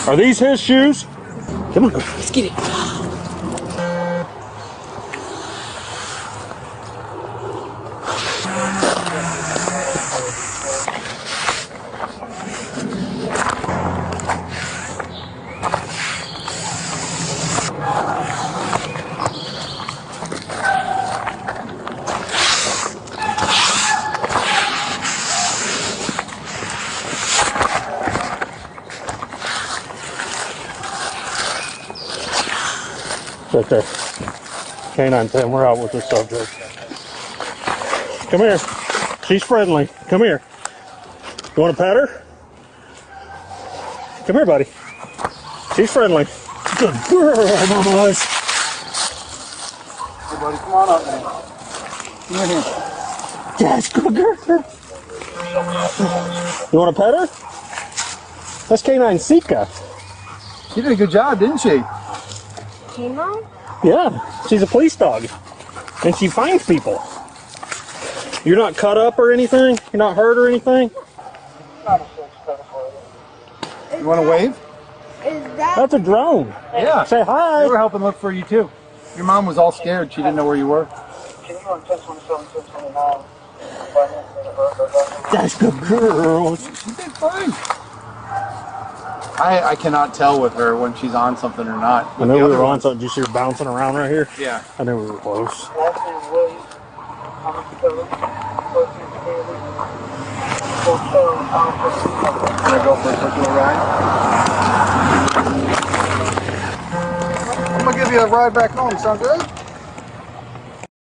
Are these his shoes? Come on, let's get it. Right there. K9 10, we're out with the subject. Come here. She's friendly. Come here. You want to pet her? Come here, buddy. She's friendly. Good girl, mamas. Hey, buddy, come on up, man. Come in here. Yes, good girl. You want to pet her? That's K9 Sika. She did a good job, didn't she? K9? Yeah, she's a police dog. And she finds people. You're not cut up or anything? You're not hurt or anything? You want to wave? Is that? That's a drone. Yeah. Say hi. They were helping look for you, too. Your mom was all scared. She didn't know where you were. That's good girl. She did fine. I cannot tell with her when she's on something or not. I know we were on something. Did you see her bouncing around right here? Yeah. I knew we were close. Can I go for a quick little ride? I'm going to give you a ride back home. Sound good?